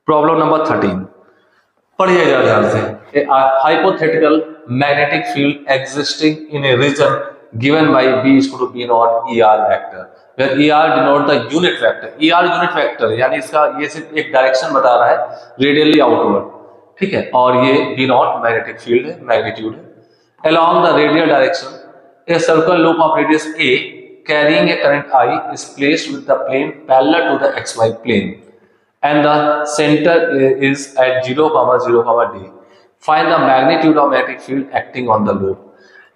Problem number 13 पढ़िए जरा ध्यान से। Hypothetical magnetic field existing in a region given by B is to B naught ER vector, where ER denote the unit vector. ER unit vector यानी इसका ये सिर्फ एक डायरेक्शन बता रहा है, रेडियली आउटवर्ड, ठीक है। और ये B नॉट मैग्नेटिक फील्ड है, मैग्नीट्यूड है। Along the radial direction a circle loop of radius A carrying a current I is placed with the plane parallel to the XY plane and the center is at 0, 0, D. Find the magnitude of magnetic field acting on the loop.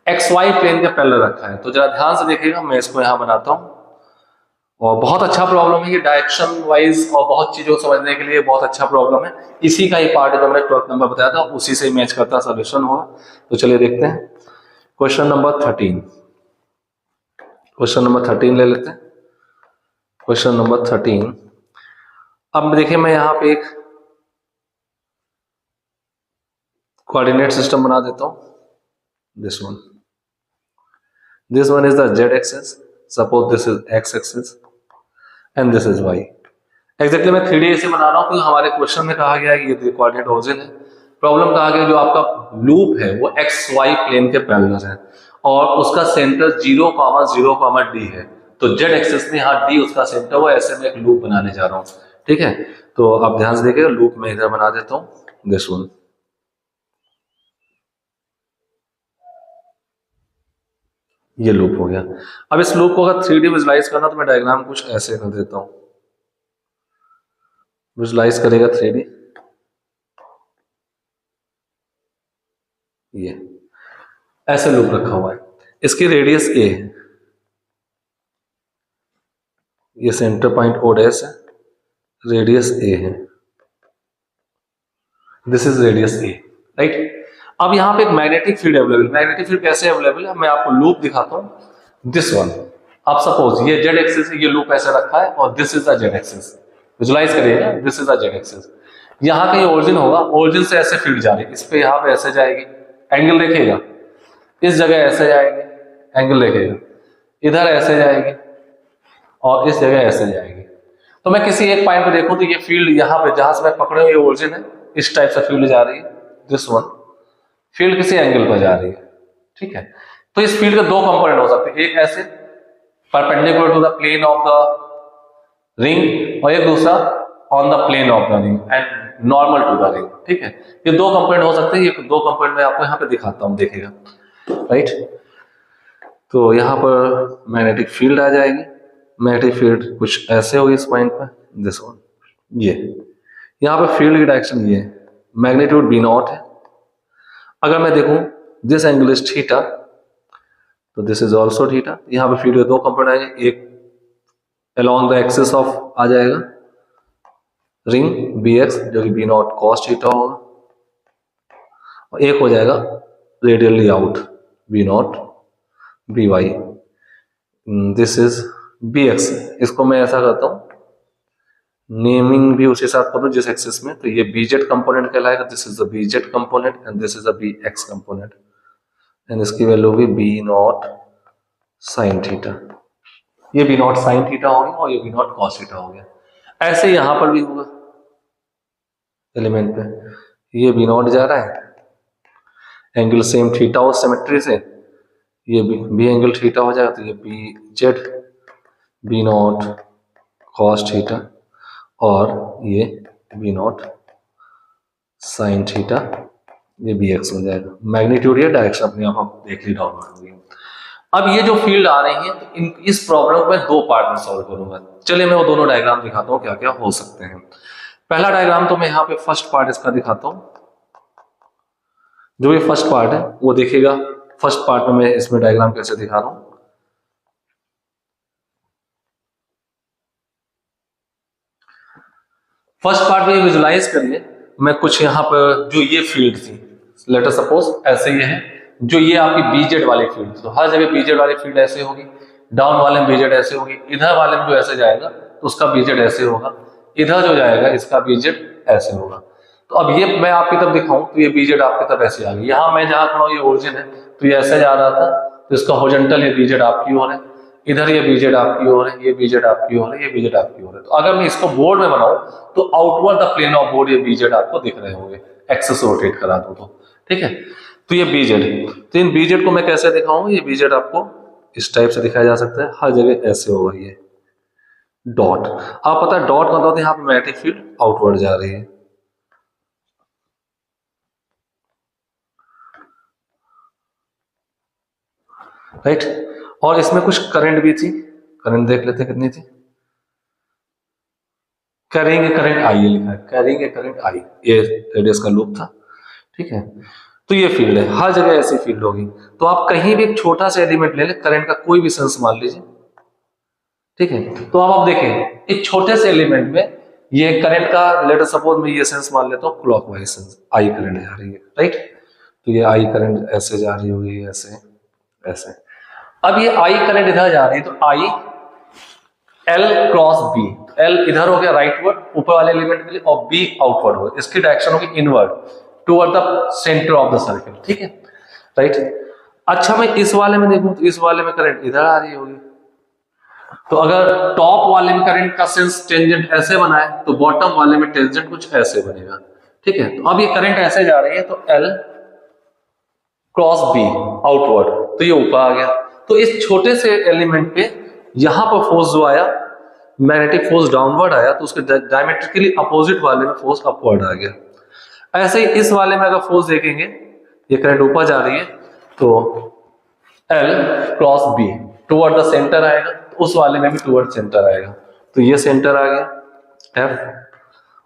XY plane के parallel रखा है, तो जरा ध्यान से देखिएगा, मैं इसको यहां बनाता हूं। और बहुत अच्छा प्रॉब्लम है ये, डायरेक्शन वाइज और बहुत चीजों को समझने के लिए बहुत अच्छा प्रॉब्लम है। इसी का ही पार्ट है जो मैंने 12th नंबर बताया था, उसी से मैच करता सोल्यूशन होगा। तो चलिए देखते हैं क्वेश्चन नंबर 13। क्वेश्चन नंबर 13 ले लेते हैं। Question number 13। अब देखिए मैं यहां पे एक कोऑर्डिनेट सिस्टम बना देता हूं। This one is the z axis, suppose this is x axis and this is y। Exactly मैं 3D से बना रहा हूं क्योंकि हमारे क्वेश्चन में कहा गया है कि ये कोऑर्डिनेट ओरिजिन है। प्रॉब्लम कहा गया जो आपका लूप है वो XY प्लेन के पैरेलल है और उसका सेंटर 0, 0, D है। तो z एक्सिस में यहाँ D उसका सेंटर, वो ऐसे में एक लूप बनाने जा रहा हूँ, ठीक है। तो आप ध्यान से देखिएगा, लूप में इधर बना देता हूं दिस वन। ये लूप हो गया। अब इस लूप को अगर 3D विजुलाइज करना तो मैं डायग्राम कुछ ऐसे कर देता हूं। विजुलाइज करेगा 3D, ये ऐसे लूप रखा हुआ है, इसकी रेडियस A है, ये सेंटर पॉइंट O' है, रेडियस A है, this is radius A, right. अब यहाँ पे एक magnetic field available. Magnetic field कैसे अवेलेबल है, मैं आपको लूप दिखाता हूँ। दिस वन, अब सपोज ये z एक्सिस है, ये लूप ऐसे रखा है और this is the z axis. Visualise करिएगा, this is the z axis. यहाँ कहीं ओरिजिन होगा, ओरिजिन से ऐसे फील्ड जा रही है, इस पे यहाँ पे ऐसे जाएगी, एंगल देखिएगा, इस जगह ऐसे जाएगी, एंगल देखिएगा, इधर ऐसे जाएगी और इस जगह ऐसे जाएगी। तो मैं किसी एक पॉइंट पे देखूं तो ये फील्ड यहाँ पे जहां से मैं पकड़े हुए ओरिजिन है, इस टाइप से फील्ड जा रही है। दिस वन फील्ड किसी एंगल पर जा रही है, ठीक है। तो इस फील्ड के दो कंपोनेंट हो सकते हैं, एक ऐसे perpendicular to the plane of the ring और एक दूसरा on the plane of the ring and normal to the ring, ठीक है। ये दो कंपोनेंट हो सकते हैं, ये दो कंपोनेंट मैं आपको यहाँ पे दिखाता हूँ, देखिएगा, राइट। तो यहाँ पर मैग्नेटिक फील्ड आ जाएगी। मैग्नेटिक फील्ड कुछ ऐसे होगी इस पॉइंट पर, दिस वन, ये यहाँ पे फील्ड की डायरेक्शन ये है, मैग्नीट्यूड B नॉट है। अगर मैं देखूं दिस एंगल इज थीटा, तो दिस इज ऑल्सो थीटा। यहाँ पे फील्ड के दो कंपोनेंट आएंगे, एक अलोंग द एक्सिस ऑफ आ जाएगा रिंग BX जो कि B नॉट कॉस थीटा होगा, और एक हो जाएगा radially out B not BY। This is BX। इसको मैं ऐसा करता हूं, नेमिंग भी उसी साथ कर दूं जिस एक्सिस में, तो ये BZ कंपोनेंट कहलाएगा। This is the BZ component and this is the BX component and इसकी वैल्यू होगी B नॉट साइन थीटा। ये B नॉट साइन थीटा हो गया और ये B नॉट कॉस थीटा हो गया। ऐसे यहां पर भी होगा एलिमेंट पे, ये B नॉट जा रहा है, एंगल सेम थीटा और सिमेट्री से, ये B एंगल थीटा हो जाएगा, तो ये BZ B not cos theta और ये B नॉट साइन थीटा, ये BX हो जाएगा। मैग्नीट्यूड या डायरेक्शन अपने आप देख ली डाउन होगी। अब ये जो फील्ड आ रही है, तो इस प्रॉब्लम को मैं दो पार्ट में सॉल्व करूंगा। चलिए मैं वो दोनों डायग्राम दिखाता हूँ क्या क्या हो सकते हैं। पहला डायग्राम तो मैं यहाँ पे फर्स्ट पार्ट इसका दिखाता हूँ। जो ये फर्स्ट पार्ट है वो देखिएगा, फर्स्ट पार्ट में मैं इसमें डायग्राम कैसे दिखा रहा हूँ। फर्स्ट पार्ट में विजुलाइज करिए, मैं कुछ यहाँ पर जो ये फील्ड थी, लेट अस सपोज ऐसे ये है, जो ये आपकी BZ वाली फील्ड थी, तो हर जगह BZ वाली फील्ड ऐसे होगी, डाउन वाले में BZ ऐसे होगी, इधर वाले में जो ऐसे जाएगा तो उसका BZ ऐसे होगा, इधर जो जाएगा इसका BZ ऐसे होगा। तो अब ये मैं आपकी तरफ दिखाऊं तो ये BZ आपकी तरफ ऐसे आ गई। यहाँ मैं जहां खड़ा हूं ये ओरिजिन है, तो ये ऐसे जा रहा था, तो इसका हॉरिजॉन्टल ये BZ आपकी ओर है, इधर ये बीजेड आपकी ओर है, ये बीजेड आपकी ओर है, ये बीजेड आपकी ओर है। तो अगर मैं इसको बोर्ड में बनाऊं तो outward the plane of board ये बीजेड आपको दिख रहे होंगे, एक्सेस रोटेट करा दूं तो, ठीक है। तो ये बीजेड, तो इन बीजेड को मैं कैसे दिखाऊंगा, ये बीजेड आपको इस टाइप से दिखाया जा सकता है, हर जगह ऐसे होगा ये डॉट। आप पता है डॉट का मतलब यहाँ पे मैग्नेटिक फील्ड आउटवर्ड जा रही है, राइट। और इसमें कुछ करंट भी थी, करंट देख लेते कितनी थी, कैरिंग ए करंट आई लिखा है, कैरिंग ए करंट आई, ये रेडियस का लूप था, ठीक है। तो ये फील्ड है, हर जगह ऐसी फील्ड होगी। तो आप कहीं भी एक छोटा सा एलिमेंट ले लें, करंट का कोई भी सेंस मान लीजिए, ठीक है। तो अब आप देखें इस छोटे से एलिमेंट में ये करंट का, लेट अस सपोज मैं ये सेंस मान लेता हूँ, क्लॉकवाइज सेंस, आई करंट जा रही है, राइट। तो ये आई करंट ऐसे जा रही होगी, ऐसे ऐसे। अब ये आई करंट इधर जा रही है, तो I L cross B, L इधर हो गया राइटवर्ड ऊपर वाले एलिमेंट के लिए, और बी आउटवर्ड हो गया, इसकी डायरेक्शन होगी inward toward the centre of the circle, ठीक है, राइट। अच्छा मैं इस वाले में देखूं तो इस वाले में करंट इधर आ रही होगी, तो अगर टॉप वाले में करंट का सेंस टेंजेंट ऐसे बना है तो बॉटम वाले में टेंजेंट कुछ ऐसे बनेगा, ठीक है। तो अब ये करंट ऐसे जा रही है, तो एल क्रॉस बी आउटवर्ड, तो ये ऊपर आ गया। तो इस छोटे से एलिमेंट पे यहां पर फोर्स जो आया, मैग्नेटिक फोर्स डाउनवर्ड आया, तो उसके डायमेट्रिकली अपोजिट वाले में फोर्स अपवर्ड आ गया। ऐसे ही इस वाले में अगर फोर्स देखेंगे, ये करंट ऊपर जा रही है, तो L cross B toward the centre आएगा, तो उस वाले में भी टुवर्ड सेंटर आएगा, तो ये सेंटर आ गया एफ,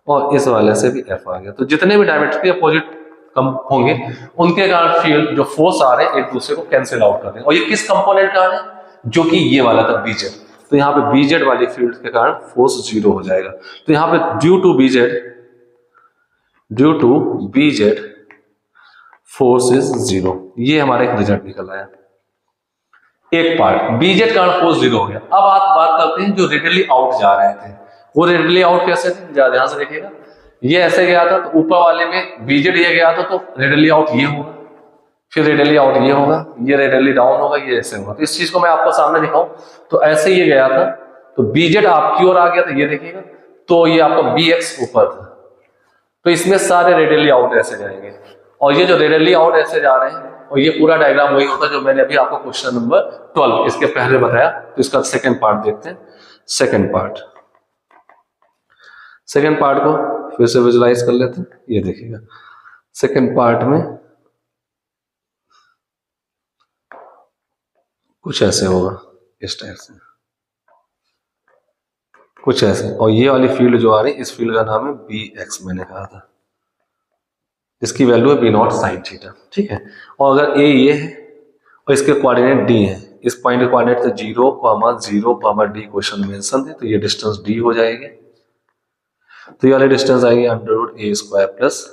और इस वाले से भी एफ आ गया। तो जितने भी डायमेट्रिकली अपोजिट कम होंगे उनके कारण फील्ड जो फोर्स आ रहे हैं एक दूसरे को कैंसिल आउट कर रहे हैं, और ये किस कंपोनेंट का है, जो कि ये वाला था बीजेड। तो यहाँ पे बीजेड वाली फील्ड के कारण फोर्स जीरो हो जाएगा। तो यहाँ पे due to BZ force is zero, ये हमारा एक रिजल्ट निकल आया। एक पार्ट बीजेड कारण फोर्स जीरो हो गया। अब आप बात करते हैं जो रेडियली आउट जा रहे थे, वो रेडियली आउट कैसे थे, ध्यान से देखिएगा। ये ऐसे गया था तो ऊपर वाले में बीजेड ये गया था, तो रेडियली आउट ये होगा, फिर रेडियली आउट ये होगा, ये रेडियली डाउन होगा, ये ऐसे होगा। तो इस चीज को मैं आपको सामने दिखाऊं, तो ऐसे ये गया था, तो बीजेड आपकी ओर आ गया था, ये देखिएगा, तो ये आपका बी एक्स ऊपर था, तो इसमें सारे रेडियली आउट ऐसे जाएंगे, और ये जो रेडियली आउट ऐसे जा रहे हैं, और ये पूरा डायग्राम वही होता है जो मैंने अभी आपको क्वेश्चन नंबर 12 इसके पहले बताया। तो इसका सेकेंड पार्ट देखते हैं। सेकेंड पार्ट को फिर से विजुलाइज कर लेते हैं। ये देखिएगा सेकेंड पार्ट में कुछ ऐसे होगा, इस टाइप से कुछ ऐसे, और ये वाली फील्ड जो आ रही है, इस फील्ड का नाम है बी एक्स, मैंने कहा था, इसकी वैल्यू है बी नॉट साइन थीटा, ठीक है। और अगर ए ये है और इसके कोऑर्डिनेट डी है, इस पॉइंट के कोऑर्डिनेट से 0, डी क्वेश्चन में मेंशन है, तो ये डिस्टेंस डी हो जाएगी। तो ये वाली डिस्टेंस आएगी √a² प्लस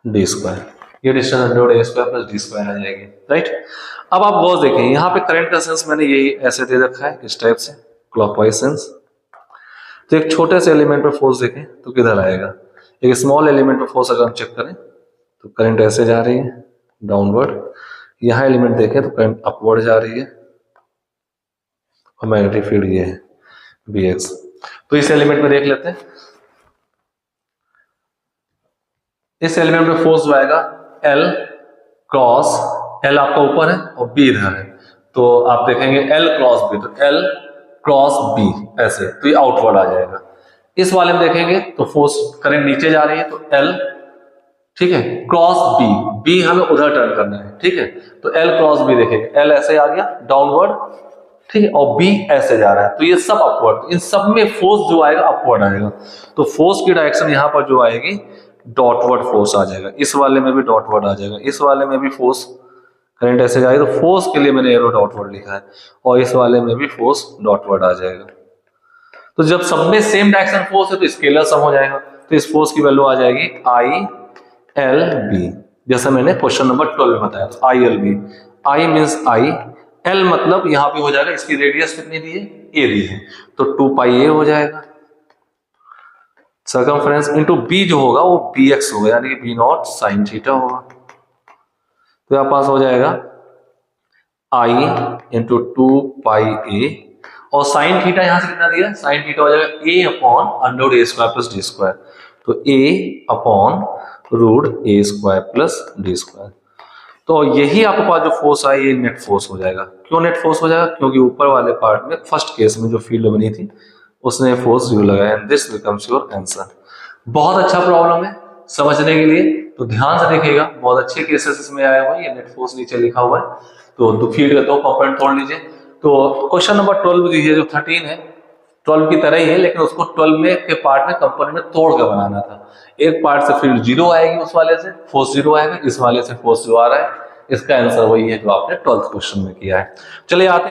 डी स्क्वायर, ये distance √a² plus D square आ जाएगी, राइट। अब आप गौर देखें, यहाँ पे करंट का सेंस मैंने यही ऐसे दे रखा है, इस टाइप से क्लॉकवाइज सेंस। तो एक छोटे से एलिमेंट पे फोर्स देखें तो किधर आएगा, एक स्मॉल एलिमेंट पे फोर्स अगर हम चेक करें तो करंट ऐसे जा रही है डाउनवर्ड, यहाँ एलिमेंट देखें तो करंट अपवर्ड जा रही है, और मैग्नेटिक फील्ड ये है बी एक्स। तो इस एलिमेंट में देख लेते हैं, इस एलिमेंट में फोर्स जो आएगा एल क्रॉस, एल आपका ऊपर है और बी इधर है, तो आप देखेंगे एल क्रॉस बी, तो एल क्रॉस बी ऐसे, तो ये आउटवर्ड आ जाएगा। इस वाले में देखेंगे तो फोर्स करंट नीचे जा रही है, तो एल, ठीक है, क्रॉस बी, बी हमें उधर टर्न करना है, ठीक है, तो एल क्रॉस बी देखेंगे, एल ऐसे आ गया डाउनवर्ड, ठीक है, और बी ऐसे जा रहा है, तो ये सब अपवर्ड, इन सब में फोर्स जो आएगा अपवर्ड आएगा। तो फोर्स की डायरेक्शन यहाँ पर जो आएगी डॉटवर्ड फोर्स आ जाएगा, इस वाले में भी डॉटवर्ड आ जाएगा, इस वाले में भी फोर्स करंट ऐसे जाएगा, तो फोर्स के लिए मैंने एरो डॉटवर्ड लिखा है, और इस वाले में भी फोर्स डॉटवर्ड आ जाएगा। तो जब सब में सेम डायरेक्शन फोर्स है तो स्केलर सम हो जाएगा, तो इस फोर्स की वैल्यू आ जाएगी आई एल बी, जैसा मैंने क्वेश्चन नंबर 12 में बताया, I L B. I means I, L मतलब यहां पे हो जाएगा, इसकी रेडियस कितनी दी है, ए दी है, तो 2 पाई ए हो जाएगा, सर्कमफ्रेंस इनटू बी जो होगा वो बी एक्स होगा, यानी कि बी नॉट साइन थीटा होगा। तो यहां पास हो जाएगा आई इंटू 2 पाई ए, और साइन थीटा यहां से कितना दिया, साइन थीटा हो जाएगा ए अपॉन अंडर ए स्क्वायर प्लस डी स्क्वायर, तो ए अपॉन रूट ए स्क्वायर प्लस डी स्क्वायर। तो यही आपके पास जो फोर्स आई ये नेट फोर्स हो जाएगा। क्यों नेट फोर्स हो जाएगा, क्योंकि ऊपर वाले पार्ट में फर्स्ट केस में जो फील्ड बनी थी उसने फोर्स 0 लगाया, and this becomes your answer. बहुत अच्छा प्रॉब्लम है समझने के लिए, तो ध्यान से देखिएगा, बहुत अच्छे केसेस इसमें आए हुए हैं। ये नेट फोर्स नीचे लिखा हुआ है, तो फील्ड का 2 कंपोनेंट तोड़ लीजिए। तो क्वेश्चन नंबर 12 दीजिए, जो 13 है 12 की तरह ही है, लेकिन उसको 12 में के पार्ट में कंपोनेंट में तोड़ कर बनाना था। एक पार्ट से फील्ड 0 आएगी, उस वाले से फोर्स 0 आएगा, इस वाले से फोर्स 0 आ रहा है। इसका आंसर वही है जो आपने 12th क्वेश्चन में किया है। चलिए आते